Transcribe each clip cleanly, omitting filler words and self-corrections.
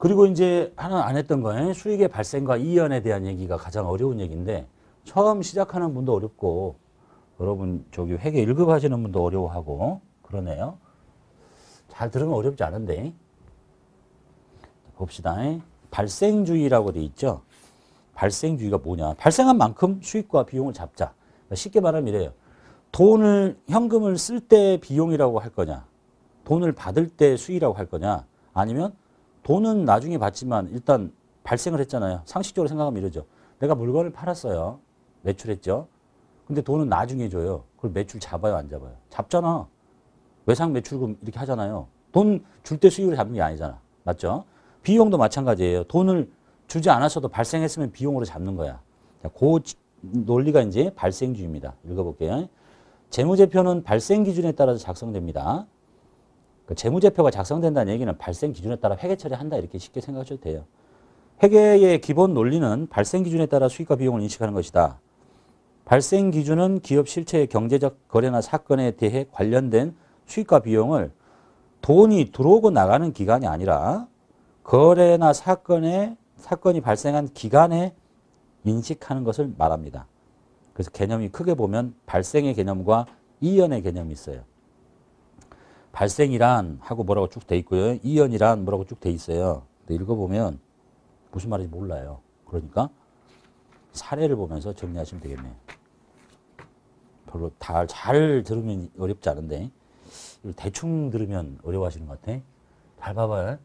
그리고 이제 하나 안 했던 거예요. 수익의 발생과 이연에 대한 얘기가 가장 어려운 얘기인데 처음 시작하는 분도 어렵고 여러분 저기 회계 1급 하시는 분도 어려워하고 그러네요. 잘 들으면 어렵지 않은데 봅시다. 발생주의라고 돼 있죠. 발생주의가 뭐냐. 발생한 만큼 수익과 비용을 잡자. 쉽게 말하면 이래요. 돈을 현금을 쓸 때 비용이라고 할 거냐. 돈을 받을 때 수익이라고 할 거냐. 아니면 돈은 나중에 받지만 일단 발생을 했잖아요. 상식적으로 생각하면 이러죠. 내가 물건을 팔았어요. 매출했죠. 근데 돈은 나중에 줘요. 그걸 매출 잡아요, 안 잡아요? 잡잖아. 외상 매출금 이렇게 하잖아요. 돈 줄 때 수익을 잡는 게 아니잖아. 맞죠? 비용도 마찬가지예요. 돈을 주지 않았어도 발생했으면 비용으로 잡는 거야. 자, 그 논리가 이제 발생주의입니다. 읽어볼게요. 재무제표는 발생 기준에 따라서 작성됩니다. 그 재무제표가 작성된다는 얘기는 발생 기준에 따라 회계 처리한다 이렇게 쉽게 생각하셔도 돼요. 회계의 기본 논리는 발생 기준에 따라 수익과 비용을 인식하는 것이다. 발생 기준은 기업 실체의 경제적 거래나 사건에 대해 관련된 수익과 비용을 돈이 들어오고 나가는 기간이 아니라 거래나 사건이 발생한 기간에 인식하는 것을 말합니다. 그래서 개념이 크게 보면 발생의 개념과 이연의 개념이 있어요. 발생이란 하고 뭐라고 쭉 돼 있고요. 이연이란 뭐라고 쭉 돼 있어요. 근데 읽어보면 무슨 말인지 몰라요. 그러니까 사례를 보면서 정리하시면 되겠네요. 별로 다 잘 들으면 어렵지 않은데 대충 들으면 어려워하시는 것 같아. 잘 봐봐요.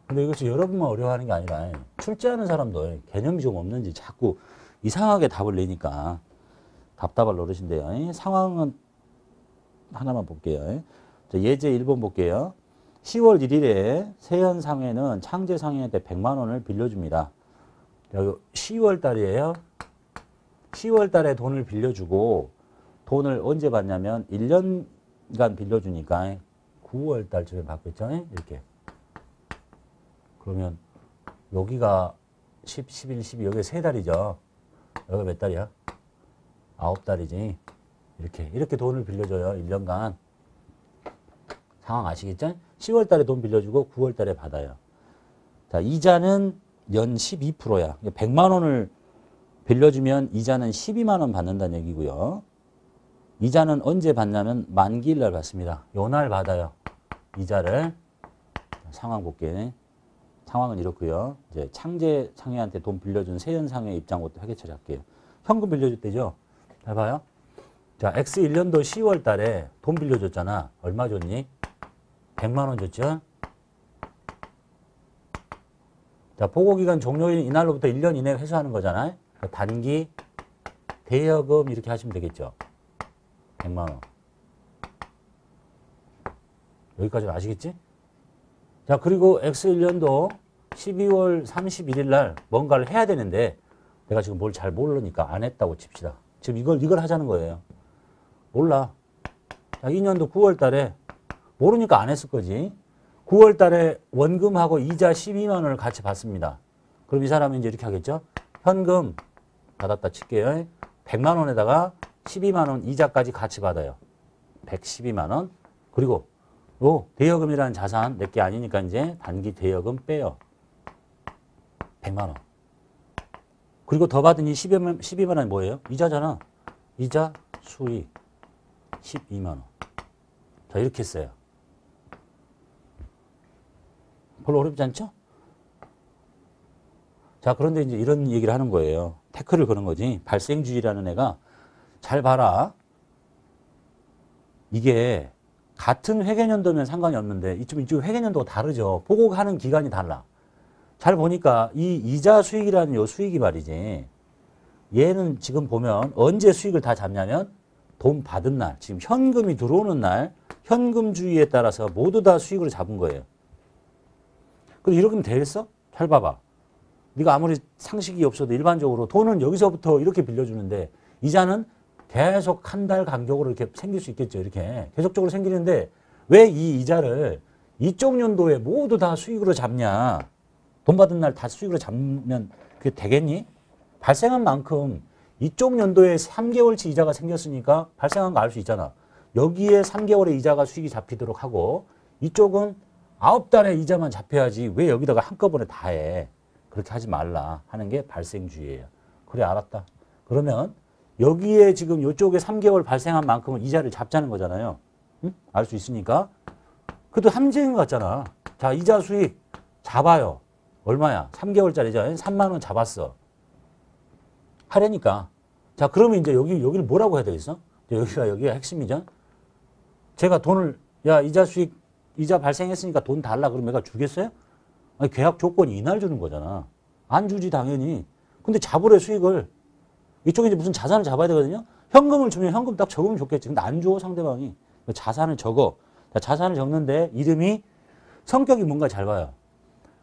근데 이것이 여러분만 어려워하는 게 아니라 출제하는 사람도 개념이 좀 없는지 자꾸 이상하게 답을 내니까 답답할 노릇인데요. 상황은 하나만 볼게요. 예제 1번 볼게요. 10월 1일에 세현상회는 창제상회한테 100만 원을 빌려줍니다. 여기 10월 달이에요. 10월 달에 돈을 빌려주고 돈을 언제 받냐면 1년간 빌려주니까 9월 달쯤에 받겠죠. 이렇게. 그러면 여기가 10, 11, 12 여기 3달이죠. 여기가 몇 달이야? 9달이지. 이렇게 돈을 빌려줘요. 1년간. 상황 아시겠죠? 10월 달에 돈 빌려주고 9월 달에 받아요. 자, 이자는 연 12%야. 100만 원을 빌려주면 이자는 12만 원 받는다는 얘기고요. 이자는 언제 받냐면 만기일 날 받습니다. 요 날 받아요. 이자를. 상황 볼게요. 상황은 이렇고요. 이제 창제상회한테 돈 빌려준 세현상회 입장부터 회계 처리할게요. 현금 빌려줄 때죠. 잘 봐요. 자, X1년도 10월 달에 돈 빌려줬잖아. 얼마 줬니? 100만 원 줬죠? 자, 보고기간 종료일 이날로부터 1년 이내에 회수하는 거잖아요. 단기 대여금 이렇게 하시면 되겠죠. 100만 원. 여기까지 아시겠지? 자, 그리고 X1년도 12월 31일 날 뭔가를 해야 되는데 내가 지금 뭘 잘 모르니까 안 했다고 칩시다. 지금 이걸 하자는 거예요. 몰라. 자, 2년도 9월 달에 모르니까 안 했을 거지. 9월 달에 원금하고 이자 12만 원을 같이 받습니다. 그럼 이 사람은 이제 이렇게 하겠죠. 현금 받았다 칠게요. 100만 원에다가 12만 원 이자까지 같이 받아요. 112만 원. 그리고 대여금이라는 자산 내게 아니니까 이제 단기 대여금 빼요. 100만 원. 그리고 더 받은 이 12만 원이 뭐예요? 이자잖아. 이자 수익 12만 원. 자, 이렇게 했어요. 별로 어렵지 않죠? 자, 그런데 이제 이런 얘기를 하는 거예요. 태클을 거는 거지. 발생주의라는 애가 잘 봐라. 이게 같은 회계연도면 상관이 없는데 이쪽 회계연도가 다르죠. 보고하는 기간이 달라. 잘 보니까 이 이자 수익이라는 요 수익이 말이지. 얘는 지금 보면 언제 수익을 다 잡냐면 돈 받은 날, 지금 현금이 들어오는 날, 현금주의에 따라서 모두 다 수익으로 잡은 거예요. 그럼 이렇게 되겠어? 잘 봐봐. 네가 아무리 상식이 없어도 일반적으로 돈은 여기서부터 이렇게 빌려주는데 이자는 계속 한 달 간격으로 이렇게 생길 수 있겠죠. 이렇게 계속적으로 생기는데 왜 이 이자를 이쪽 연도에 모두 다 수익으로 잡냐. 돈 받은 날 다 수익으로 잡으면 그게 되겠니? 발생한 만큼 이쪽 연도에 3개월치 이자가 생겼으니까 발생한 거 알 수 있잖아. 여기에 3개월의 이자가 수익이 잡히도록 하고 이쪽은 9달의 이자만 잡혀야지 왜 여기다가 한꺼번에 다 해. 그렇게 하지 말라 하는 게 발생주의예요. 그래 알았다. 그러면 여기에 지금 이쪽에 3개월 발생한 만큼은 이자를 잡자는 거잖아요. 응? 알 수 있으니까. 그래도 함정인 것 같잖아. 자, 이자 수익 잡아요. 얼마야? 3개월짜리 이자 3만 원 잡았어. 하려니까. 자, 그러면 이제 여기를 뭐라고 해야 되겠어? 여기가 핵심이죠. 제가 돈을, 야, 이자 수익, 이자 발생했으니까 돈 달라. 그러면 내가 주겠어요? 아니, 계약 조건이 이날 주는 거잖아. 안 주지, 당연히. 근데 잡으래, 수익을. 이쪽에 이제 무슨 자산을 잡아야 되거든요. 현금을 주면 현금 딱 적으면 좋겠지. 근데 안 줘, 상대방이. 자산을 적어. 자, 자산을 적는데 이름이 성격이 뭔가 잘 봐요.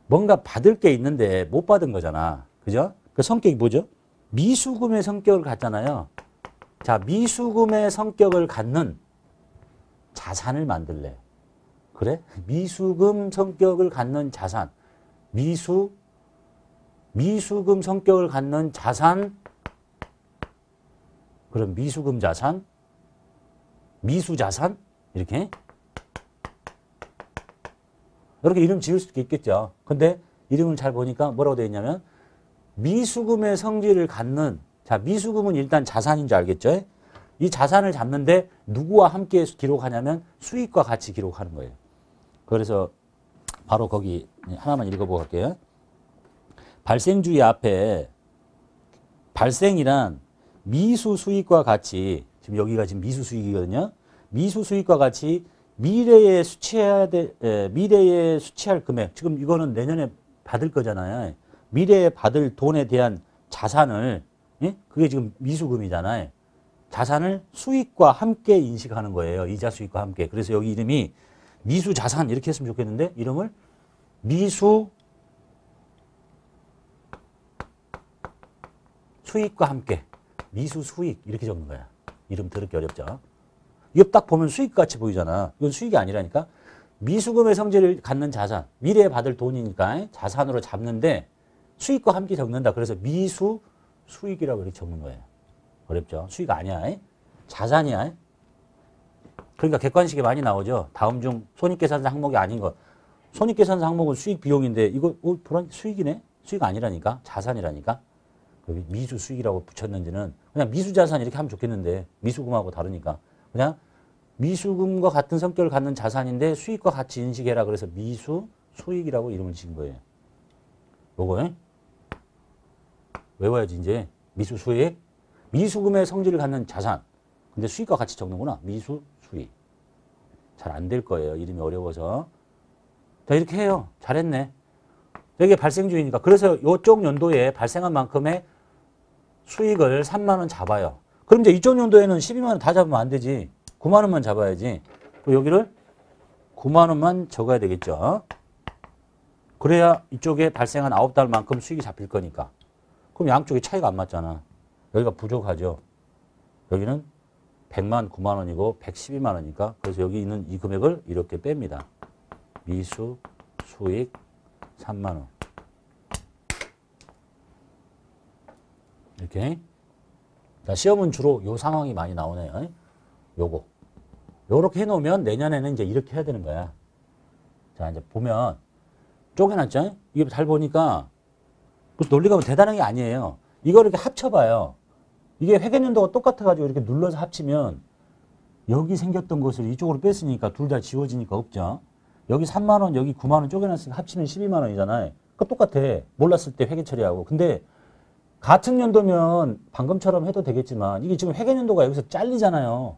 뭔가 받을 게 있는데 못 받은 거잖아. 그죠? 그 성격이 뭐죠? 미수금의 성격을 갖잖아요. 자, 미수금의 성격을 갖는 자산을 만들래. 그래? 미수금 성격을 갖는 자산. 미수금 성격을 갖는 자산. 그럼 미수금 자산, 미수자산 이렇게 이름 지을 수도 있겠죠. 근데 이름을 잘 보니까 뭐라고 되어 있냐면 미수금의 성질을 갖는, 자, 미수금은 일단 자산인 줄 알겠죠? 이 자산을 잡는데 누구와 함께 기록하냐면 수익과 같이 기록하는 거예요. 그래서 바로 거기 하나만 읽어보고 갈게요. 발생주의 앞에 발생이란 미수 수익과 같이, 지금 여기가 지금 미수 수익이거든요. 미수 수익과 같이 미래에 수취할 금액, 지금 이거는 내년에 받을 거잖아요. 미래에 받을 돈에 대한 자산을, 예? 그게 지금 미수금이잖아요. 자산을 수익과 함께 인식하는 거예요. 이자 수익과 함께. 그래서 여기 이름이 미수자산 이렇게 했으면 좋겠는데 이름을 미수 수익과 함께. 미수 수익 이렇게 적는 거야. 이름 들었기 어렵죠. 이거 딱 보면 수익같이 보이잖아. 이건 수익이 아니라니까. 미수금의 성질을 갖는 자산. 미래에 받을 돈이니까 자산으로 잡는데 수익과 함께 적는다. 그래서 미수 수익이라고 이렇게 적는 거예요. 어렵죠. 수익 아니야. 자산이야. 그러니까 객관식에 많이 나오죠. 다음 중 손익계산서 항목이 아닌 것. 손익계산서 항목은 수익 비용인데 이거 수익이네? 수익 아니라니까. 자산이라니까. 미수 수익이라고 붙였는지는 그냥 미수자산 이렇게 하면 좋겠는데 미수금하고 다르니까 그냥 미수금과 같은 성격을 갖는 자산인데 수익과 같이 인식해라. 그래서 미수 수익이라고 이름을 지은 거예요. 요거 외워야지 이제. 미수 수익. 미수금의 성질을 갖는 자산. 근데 수익과 같이 적는구나. 미수 수익. 잘 안 될 거예요. 이름이 어려워서. 자, 이렇게 해요. 잘했네. 이게 발생주의니까. 그래서 이쪽 연도에 발생한 만큼의 수익을 3만 원 잡아요. 그럼 이제 이쪽 연도에는 12만 원 다 잡으면 안 되지. 9만 원만 잡아야지. 그리고 여기를 9만 원만 적어야 되겠죠. 그래야 이쪽에 발생한 9달만큼 수익이 잡힐 거니까. 그럼 양쪽이 차이가 안 맞잖아. 여기가 부족하죠. 여기는 100만 9만 원이고 112만 원이니까. 그래서 여기 있는 이 금액을 이렇게 뺍니다. 미수 수익 3만 원. 이렇게. 자, 시험은 주로 요 상황이 많이 나오네요. 요거. 요렇게 해놓으면 내년에는 이제 이렇게 해야 되는 거야. 자, 이제 보면 쪼개놨죠? 이게 잘 보니까 무슨 논리가 뭐 대단한 게 아니에요. 이걸 이렇게 합쳐봐요. 이게 회계연도가 똑같아가지고 이렇게 눌러서 합치면 여기 생겼던 것을 이쪽으로 뺐으니까 둘 다 지워지니까 없죠. 여기 3만 원, 여기 9만 원 쪼개놨으니까 합치면 12만 원이잖아요. 그거 똑같아. 몰랐을 때 회계 처리하고. 근데 같은 연도면 방금처럼 해도 되겠지만 이게 지금 회계연도가 여기서 잘리잖아요.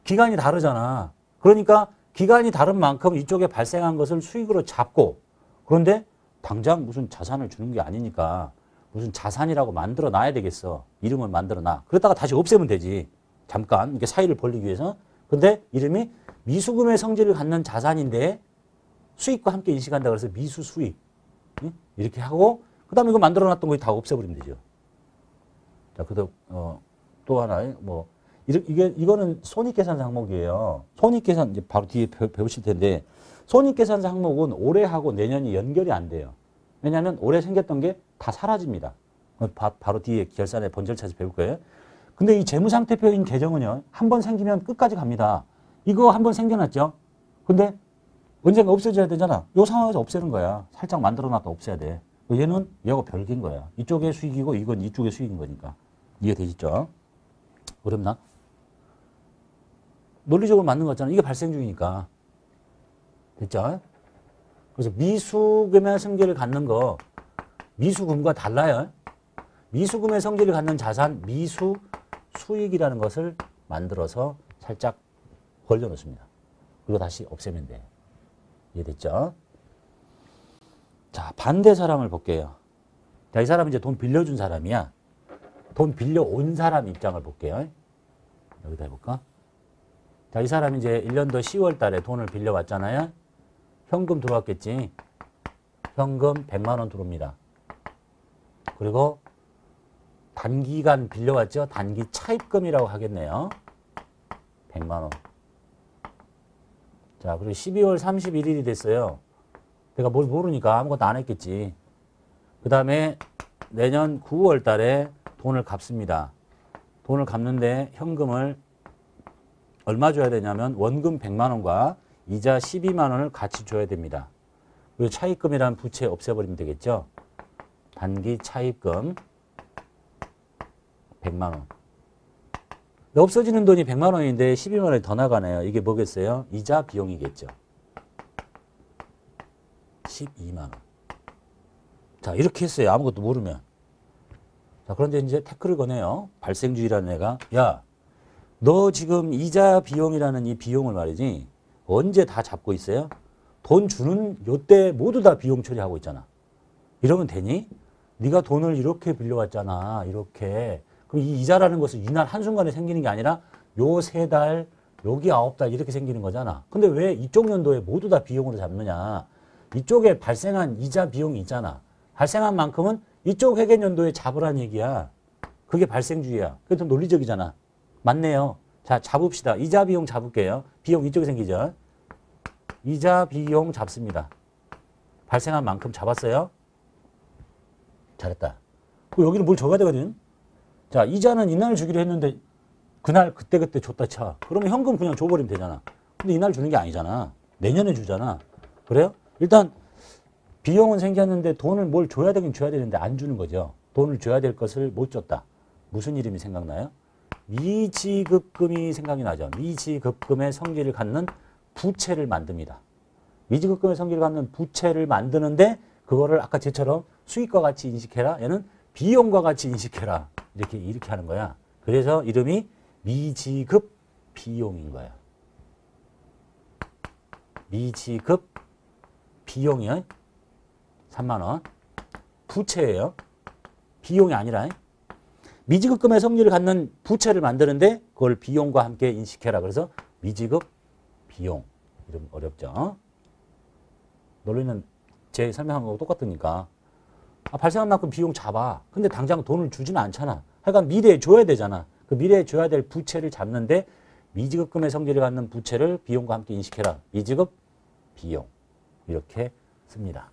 기간이 다르잖아. 그러니까 기간이 다른 만큼 이쪽에 발생한 것을 수익으로 잡고 그런데 당장 무슨 자산을 주는 게 아니니까 무슨 자산이라고 만들어 놔야 되겠어. 이름을 만들어 놔. 그러다가 다시 없애면 되지. 잠깐 이렇게 사이를 벌리기 위해서. 근데 이름이 미수금의 성질을 갖는 자산인데 수익과 함께 인식한다. 그래서 미수 수익. 이렇게 하고 그 다음에 이거 만들어 놨던 거 다 없애버리면 되죠. 자, 그다음 또 하나 이거는 손익계산서 항목이에요. 손익계산 이제 바로 뒤에 배우실 텐데 손익계산서 항목은 올해하고 내년이 연결이 안 돼요. 왜냐하면 올해 생겼던 게 다 사라집니다. 바로 뒤에 결산의 번절차에서 배울 거예요. 근데 이 재무상태표인 계정은요. 한 번 생기면 끝까지 갑니다. 이거 한 번 생겨났죠. 근데 언젠가 없어져야 되잖아. 요 상황에서 없애는 거야. 살짝 만들어놨다 없애야 돼. 얘는 얘하고 별개인 거야. 이쪽의 수익이고 이건 이쪽의 수익인 거니까. 이해되시죠? 어렵나? 논리적으로 맞는 거잖아. 이게 발생 중이니까. 됐죠? 그래서 미수금의 성질을 갖는 거 미수금과 달라요. 미수금의 성질을 갖는 자산 미수 수익이라는 것을 만들어서 살짝 벌려놓습니다. 그리고 다시 없애면 돼. 이해됐죠? 자, 반대 사람을 볼게요. 자, 이 사람은 이제 돈 빌려준 사람이야. 돈 빌려온 사람 입장을 볼게요. 여기다 해볼까? 자, 이 사람이 이제 1년도 10월 달에 돈을 빌려왔잖아요. 현금 들어왔겠지. 현금 100만 원 들어옵니다. 그리고 단기간 빌려왔죠. 단기 차입금이라고 하겠네요. 100만 원. 자, 그리고 12월 31일이 됐어요. 내가 뭘 모르니까 아무것도 안 했겠지. 그 다음에 내년 9월 달에 돈을 갚습니다. 돈을 갚는데 현금을 얼마 줘야 되냐면 원금 100만 원과 이자 12만 원을 같이 줘야 됩니다. 그리고 차입금이라는 부채 없애버리면 되겠죠. 단기 차입금 100만 원. 없어지는 돈이 100만 원인데 12만 원이 더 나가네요. 이게 뭐겠어요? 이자 비용이겠죠. 12만 원. 자, 이렇게 했어요. 아무것도 모르면. 자, 그런데 이제 태클을 거네요. 발생주의라는 애가. 야, 너 지금 이자 비용이라는 이 비용을 말이지. 언제 다 잡고 있어요? 돈 주는 요때 모두 다 비용 처리하고 있잖아. 이러면 되니? 네가 돈을 이렇게 빌려왔잖아. 이렇게. 그럼 이 이자라는 것은 이날 한순간에 생기는 게 아니라 요 3달, 여기 9달 이렇게 생기는 거잖아. 근데 왜 이쪽 연도에 모두 다 비용으로 잡느냐. 이쪽에 발생한 이자 비용이 있잖아. 발생한 만큼은 이쪽 회계연도에 잡으란 얘기야. 그게 발생주의야. 그게 좀 논리적이잖아. 맞네요. 자, 잡읍시다. 이자 비용 잡을게요. 비용 이쪽에 생기죠. 이자 비용 잡습니다. 발생한 만큼 잡았어요. 잘했다. 여기는 뭘 줘야 되거든. 자, 이자는 이날 주기로 했는데 그날 그때 줬다 쳐. 그러면 현금 그냥 줘버리면 되잖아. 근데 이날 주는 게 아니잖아. 내년에 주잖아. 그래요? 일단 비용은 생겼는데 돈을 뭘 줘야 되긴 줘야 되는데 안 주는 거죠. 돈을 줘야 될 것을 못 줬다. 무슨 이름이 생각나요? 미지급금이 생각이 나죠. 미지급금의 성질을 갖는 부채를 만듭니다. 미지급금의 성질을 갖는 부채를 만드는데 그거를 아까 쟤처럼 수익과 같이 인식해라. 얘는 비용과 같이 인식해라. 이렇게 하는 거야. 그래서 이름이 미지급 비용인 거야. 미지급 비용이요. 3만 원. 부채예요. 비용이 아니라. 미지급금의 성질을 갖는 부채를 만드는데 그걸 비용과 함께 인식해라. 그래서 미지급 비용. 이름 어렵죠. 논리는 제 설명한 거하고 똑같으니까. 발생한 만큼 비용 잡아. 근데 당장 돈을 주지는 않잖아. 하여간 미래에 줘야 되잖아. 그 미래에 줘야 될 부채를 잡는데 미지급금의 성질을 갖는 부채를 비용과 함께 인식해라. 미지급 비용. 이렇게 씁니다.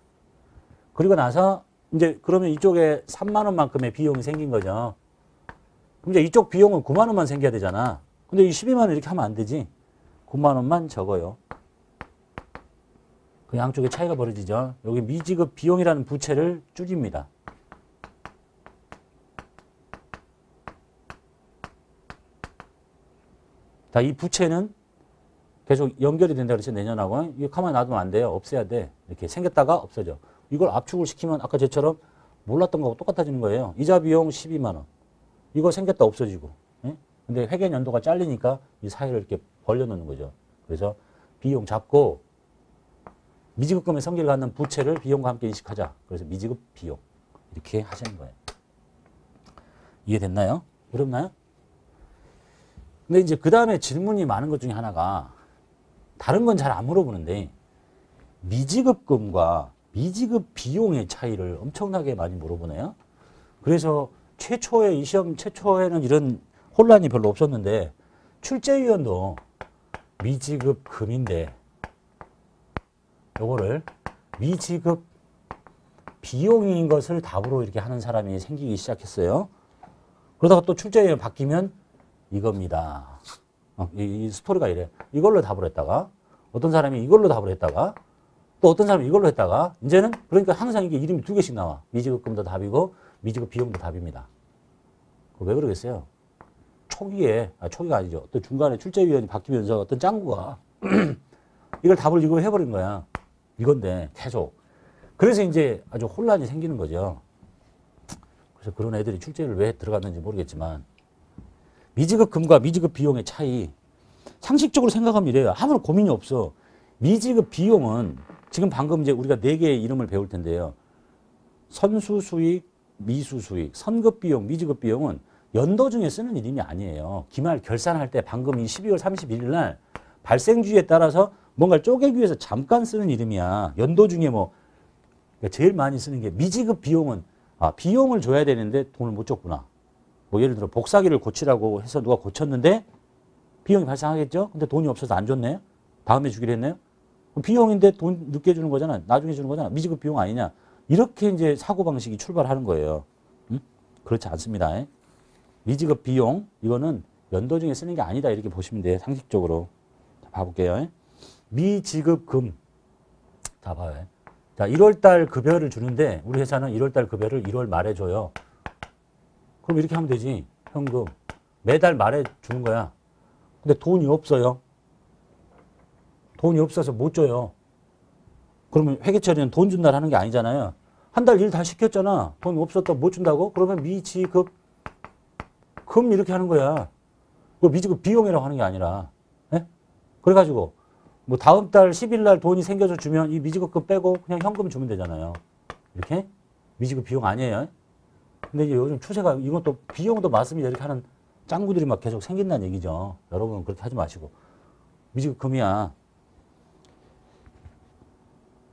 그리고 나서 이제 그러면 이쪽에 3만 원만큼의 비용이 생긴 거죠. 그럼 이제 이쪽 비용은 9만 원만 생겨야 되잖아. 근데 이 12만 원 이렇게 하면 안 되지. 9만 원만 적어요. 그 양쪽에 차이가 벌어지죠. 여기 미지급 비용이라는 부채를 줄입니다. 자, 이 부채는 계속 연결이 된다 그랬죠. 내년하고. 이거 가만히 놔두면 안 돼요. 없애야 돼. 이렇게 생겼다가 없어져. 이걸 압축을 시키면 아까 저처럼 몰랐던 거하고 똑같아지는 거예요. 이자 비용 12만 원. 이거 생겼다 없어지고. 예? 근데 회계 연도가 잘리니까 이 사이를 이렇게 벌려놓는 거죠. 그래서 비용 잡고 미지급금의 성질을 갖는 부채를 비용과 함께 인식하자. 그래서 미지급 비용. 이렇게 하시는 거예요. 이해됐나요? 어렵나요? 근데 이제 그 다음에 질문이 많은 것 중에 하나가 다른 건 잘 안 물어보는데 미지급금과 미지급 비용의 차이를 엄청나게 많이 물어보네요. 그래서 최초에 이 시험 최초에는 이런 혼란이 별로 없었는데 출제위원도 미지급금인데 요거를 미지급 비용인 것을 답으로 이렇게 하는 사람이 생기기 시작했어요. 그러다가 또 출제위원이 바뀌면 이겁니다. 이 스토리가 이래. 이걸로 답을 했다가 어떤 사람이 이걸로 답을 했다가 또 어떤 사람이 이걸로 했다가 이제는 그러니까 항상 이게 이름이 2개씩 나와. 미지급금도 답이고 미지급 비용도 답입니다. 왜 그러겠어요? 초기가 아니죠. 또 중간에 출제위원이 바뀌면서 어떤 짱구가 이걸 답을 이거 해버린 거야. 이건데 계속. 그래서 이제 아주 혼란이 생기는 거죠. 그래서 그런 애들이 출제를 왜 들어갔는지 모르겠지만 미지급금과 미지급 비용의 차이 상식적으로 생각하면 이래요. 아무런 고민이 없어. 미지급 비용은 지금 방금 이제 우리가 4개의 이름을 배울 텐데요. 선수수익, 미수수익, 선급비용, 미지급비용은 연도 중에 쓰는 이름이 아니에요. 기말 결산할 때 방금 이 12월 31일 날 발생주에 따라서 뭔가를 쪼개기 위해서 잠깐 쓰는 이름이야. 연도 중에 뭐 제일 많이 쓰는 게 미지급 비용은 비용을 줘야 되는데 돈을 못 줬구나. 뭐 예를 들어 복사기를 고치라고 해서 누가 고쳤는데 비용이 발생하겠죠? 근데 돈이 없어서 안 줬네요? 다음에 주기로 했네요? 그럼 비용인데 돈 늦게 주는 거잖아. 나중에 주는 거잖아. 미지급 비용 아니냐. 이렇게 이제 사고방식이 출발하는 거예요. 응? 그렇지 않습니다. 미지급 비용, 이거는 연도 중에 쓰는 게 아니다. 이렇게 보시면 돼요. 상식적으로. 자, 봐볼게요. 미지급금. 자, 봐요. 자, 1월달 급여를 주는데 우리 회사는 1월달 급여를 1월 말에 줘요. 그럼 이렇게 하면 되지. 현금. 매달 말에 주는 거야. 근데 돈이 없어요. 돈이 없어서 못 줘요. 그러면 회계처리는 돈 준 날 하는 게 아니잖아요. 한 달 일 다 시켰잖아. 돈 없었다 못 준다고? 그러면 미지급 금 이렇게 하는 거야. 그 미지급 비용이라고 하는 게 아니라. 네? 그래가지고 뭐 다음 달 10일 날 돈이 생겨서 주면 이 미지급금 빼고 그냥 현금 주면 되잖아요. 이렇게? 미지급 비용 아니에요. 근데 이제 요즘 추세가 이것도 비용도 맞습니다. 이렇게 하는 짱구들이 막 계속 생긴다는 얘기죠. 여러분은 그렇게 하지 마시고. 미지급금이야.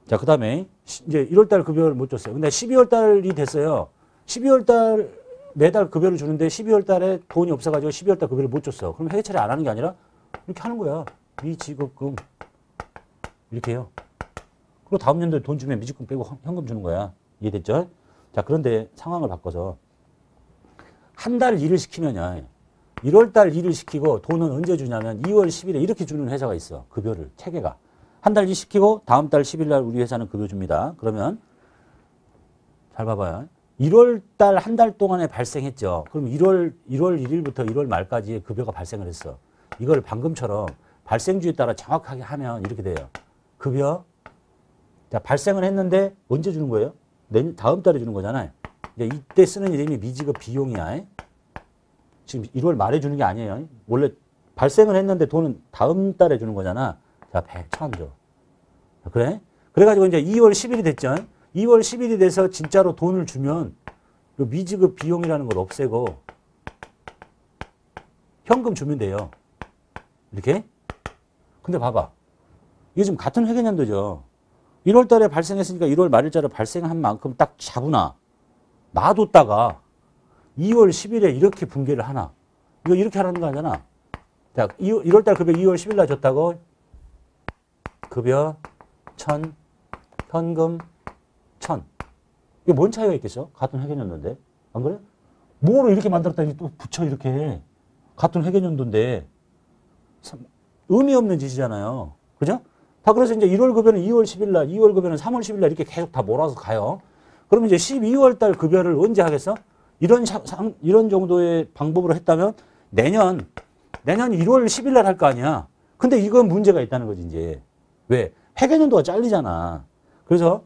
자, 그 다음에 이제 1월달 급여를 못 줬어요. 근데 12월달이 됐어요. 12월달 매달 급여를 주는데 12월달에 돈이 없어가지고 12월달 급여를 못 줬어. 그럼 회계 처리 안 하는 게 아니라 이렇게 하는 거야. 미지급금. 이렇게 해요. 그리고 다음 연도에 돈 주면 미지급금 빼고 현금 주는 거야. 이해됐죠? 자, 그런데 상황을 바꿔서 한 달 일을 시키면요. 1월달 일을 시키고 돈은 언제 주냐면 2월 10일에 이렇게 주는 회사가 있어. 급여를, 체계가. 한 달 일 시키고 다음 달 10일 날 우리 회사는 급여 줍니다. 그러면 잘 봐봐요. 1월달 한 달 동안에 발생했죠. 그럼 1월 1일부터 1월 말까지 급여가 발생을 했어. 이걸 방금처럼 발생주에 따라 정확하게 하면 이렇게 돼요. 급여. 자, 발생을 했는데 언제 주는 거예요? 다음 달에 주는 거잖아요. 이제 이때 쓰는 이름이 미지급 비용이야. 지금 1월 말에 주는 게 아니에요. 원래 발생을 했는데 돈은 다음 달에 주는 거잖아. 자, 100,000 줘. 그래? 그래가지고 이제 2월 10일이 됐죠. 2월 10일이 돼서 진짜로 돈을 주면 미지급 비용이라는 걸 없애고 현금 주면 돼요. 이렇게? 근데 봐봐. 이게 지금 같은 회계연도죠. 1월 달에 발생했으니까 1월 말일자로 발생한 만큼 딱 잡으나 놔뒀다가 2월 10일에 이렇게 분개를 하나. 이거 이렇게 하라는 거 아니잖아. 자, 1월 달 급여 2월 10일 날 줬다고 급여 1,000, 현금 1,000. 이게 뭔 차이가 있겠어? 같은 회계연도인데. 안 그래? 뭐로 이렇게 만들었다니 또 붙여 이렇게 해. 같은 회계연도인데 의미 없는 짓이잖아요. 그죠? 다 그래서 이제 1월 급여는 2월 10일 날, 2월 급여는 3월 10일 날 이렇게 계속 다 몰아서 가요. 그러면 이제 12월 달 급여를 언제 하겠어? 이런 정도의 방법으로 했다면 내년 1월 10일 날 할 거 아니야. 근데 이건 문제가 있다는 거지, 이제. 왜? 회계연도가 잘리잖아. 그래서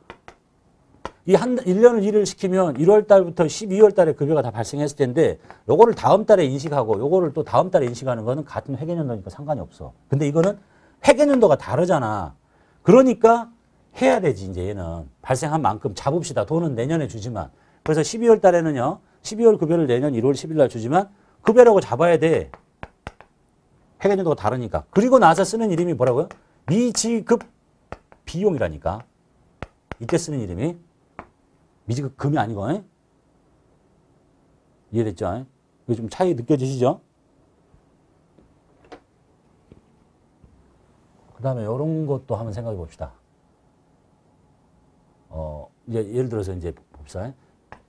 이 1년을 일을 시키면 1월 달부터 12월 달에 급여가 다 발생했을 텐데 요거를 다음 달에 인식하고 요거를 또 다음 달에 인식하는 거는 같은 회계연도니까 상관이 없어. 근데 이거는 회계연도가 다르잖아. 그러니까 해야 되지, 이제 얘는. 발생한 만큼 잡읍시다. 돈은 내년에 주지만. 그래서 12월 달에는요. 12월 급여를 내년 1월 10일 날 주지만 급여라고 잡아야 돼. 회계연도가 다르니까. 그리고 나서 쓰는 이름이 뭐라고요? 미지급 비용이라니까. 이때 쓰는 이름이 미지급 금이 아니고. 이해됐죠? 이거 좀 차이 느껴지시죠? 그 다음에 이런 것도 한번 생각해 봅시다. 이제 예를 들어서 이제 봅시다.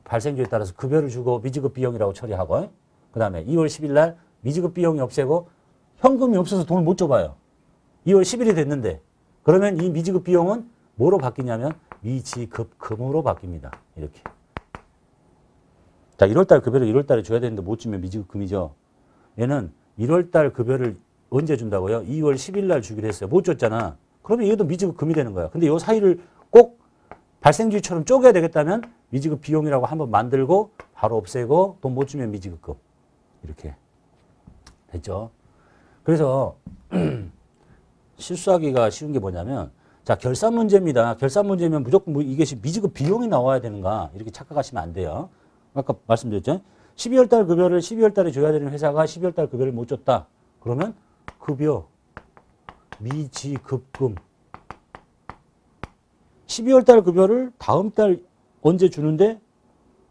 발생주에 따라서 급여를 주고 미지급 비용이라고 처리하고, 그 그 다음에 2월 10일 날 미지급 비용이 없애고 현금이 없어서 돈을 못 줘봐요. 2월 10일이 됐는데 그러면 이 미지급 비용은 뭐로 바뀌냐면 미지급금으로 바뀝니다. 이렇게. 자, 1월달 급여를 1월달에 줘야 되는데 못 주면 미지급금이죠. 얘는 1월달 급여를 언제 준다고요? 2월 10일 날 주기로 했어요. 못 줬잖아. 그러면 얘도 미지급금이 되는 거야. 근데 이 사이를 꼭 발생주의처럼 쪼개야 되겠다면 미지급 비용이라고 한번 만들고 바로 없애고 돈 못 주면 미지급금. 이렇게 됐죠. 그래서 실수하기가 쉬운 게 뭐냐면 자, 결산 문제입니다. 결산 문제면 무조건 뭐 이게 미지급 비용이 나와야 되는가 이렇게 착각하시면 안 돼요. 아까 말씀드렸죠. 12월 달 급여를 12월 달에 줘야 되는 회사가 12월 달 급여를 못 줬다. 그러면 급여 미지급금 12월 달 급여를 다음 달 언제 주는데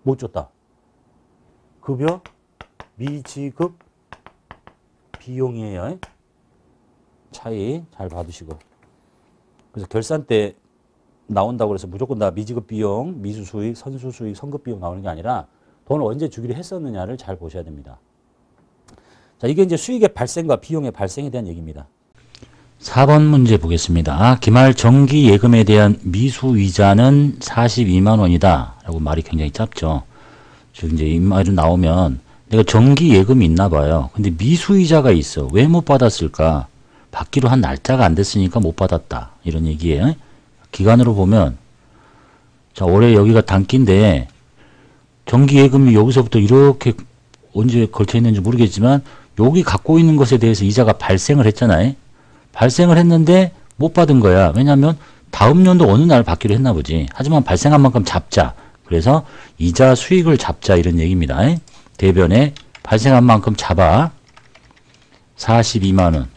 못 줬다. 급여 미지급 비용이에요. 차이 잘 봐두시고. 그래서 결산 때 나온다고 해서 무조건 다 미지급 비용, 미수 수익, 선수 수익, 선급 비용 나오는 게 아니라 돈을 언제 주기로 했었느냐를 잘 보셔야 됩니다. 자, 이게 이제 수익의 발생과 비용의 발생에 대한 얘기입니다. 4번 문제 보겠습니다. 기말 정기 예금에 대한 미수 이자는 42만 원이다. 라고 말이 굉장히 짧죠. 즉 이제 이 말이 나오면 내가 정기 예금이 있나 봐요. 근데 미수 이자가 있어. 왜 못 받았을까? 받기로 한 날짜가 안 됐으니까 못 받았다. 이런 얘기예요. 기간으로 보면 자, 올해 여기가 단기인데 정기 예금이 여기서부터 이렇게 언제 걸쳐 있는지 모르겠지만 여기 갖고 있는 것에 대해서 이자가 발생을 했잖아요. 발생을 했는데 못 받은 거야. 왜냐하면 다음 년도 어느 날 받기로 했나 보지. 하지만 발생한 만큼 잡자. 그래서 이자 수익을 잡자 이런 얘기입니다. 대변에 발생한 만큼 잡아. 42만 원.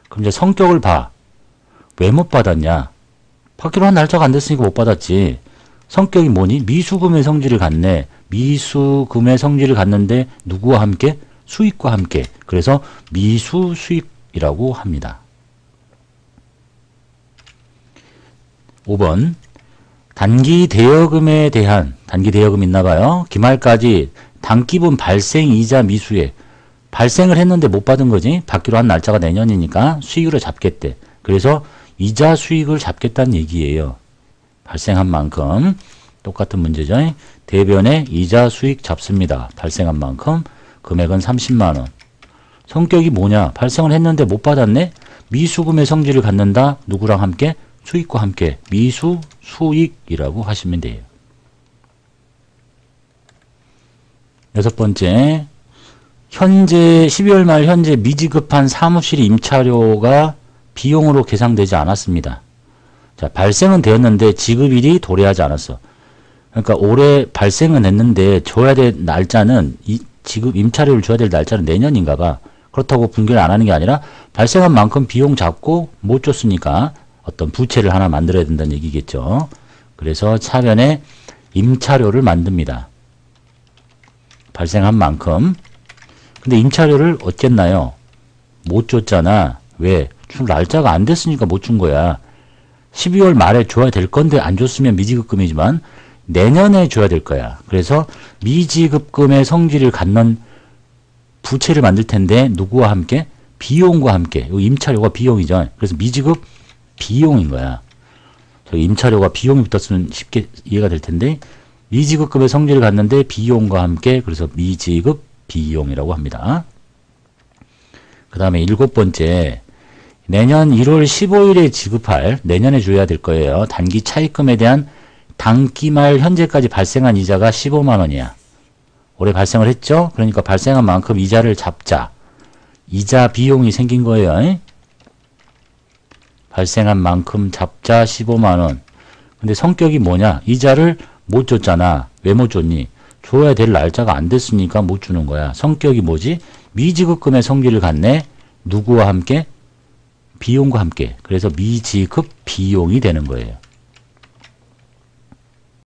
그럼 이제 성격을 봐. 왜 못 받았냐? 받기로 한 날짜가 안 됐으니까 못 받았지. 성격이 뭐니? 미수금의 성질을 갖네. 미수금의 성질을 갖는데 누구와 함께? 수익과 함께. 그래서 미수 수익이라고 합니다. 5번 단기 대여금에 대한 단기 대여금 있나 봐요. 기말까지 단기분 발생 이자 미수에 발생을 했는데 못 받은 거지. 받기로 한 날짜가 내년이니까 수익으로 잡겠대. 그래서 이자 수익을 잡겠다는 얘기예요. 발생한 만큼 똑같은 문제죠. 대변에 이자 수익 잡습니다. 발생한 만큼 금액은 30만 원. 성격이 뭐냐? 발생을 했는데 못 받았네. 미수금의 성질을 갖는다. 누구랑 함께? 수익과 함께. 미수 수익이라고 하시면 돼요. 6번째, 현재 12월 말 현재 미지급한 사무실 임차료가 비용으로 계상되지 않았습니다. 자, 발생은 되었는데 지급일이 도래하지 않았어. 그러니까 올해 발생은 했는데 줘야 될 날짜는 지급 임차료를 줘야 될 날짜는 내년인가 봐. 그렇다고 분결 안 하는 게 아니라 발생한 만큼 비용 잡고 못 줬으니까 어떤 부채를 하나 만들어야 된다는 얘기겠죠. 그래서 차변에 임차료를 만듭니다. 발생한 만큼. 근데 임차료를 어쨌나요? 못 줬잖아. 왜? 줄 날짜가 안 됐으니까 못 준 거야. 12월 말에 줘야 될 건데 안 줬으면 미지급금이지만 내년에 줘야 될 거야. 그래서 미지급금의 성질을 갖는 부채를 만들 텐데 누구와 함께? 비용과 함께. 이 임차료가 비용이죠. 그래서 미지급 비용인 거야. 저기 임차료가 비용이 붙었으면 쉽게 이해가 될 텐데 미지급금의 성질을 갖는데 비용과 함께. 그래서 미지급 비용이라고 합니다. 그 다음에 7번째, 내년 1월 15일에 지급할, 내년에 줘야 될 거예요. 단기 차입금에 대한 단기말 현재까지 발생한 이자가 15만 원이야. 올해 발생을 했죠? 그러니까 발생한 만큼 이자를 잡자. 이자 비용이 생긴 거예요. 발생한 만큼 잡자 15만 원. 근데 성격이 뭐냐? 이자를 못 줬잖아. 왜 못 줬니? 줘야 될 날짜가 안 됐으니까 못 주는 거야. 성격이 뭐지? 미지급금의 성질을 갖네. 누구와 함께? 비용과 함께. 그래서 미지급 비용이 되는 거예요.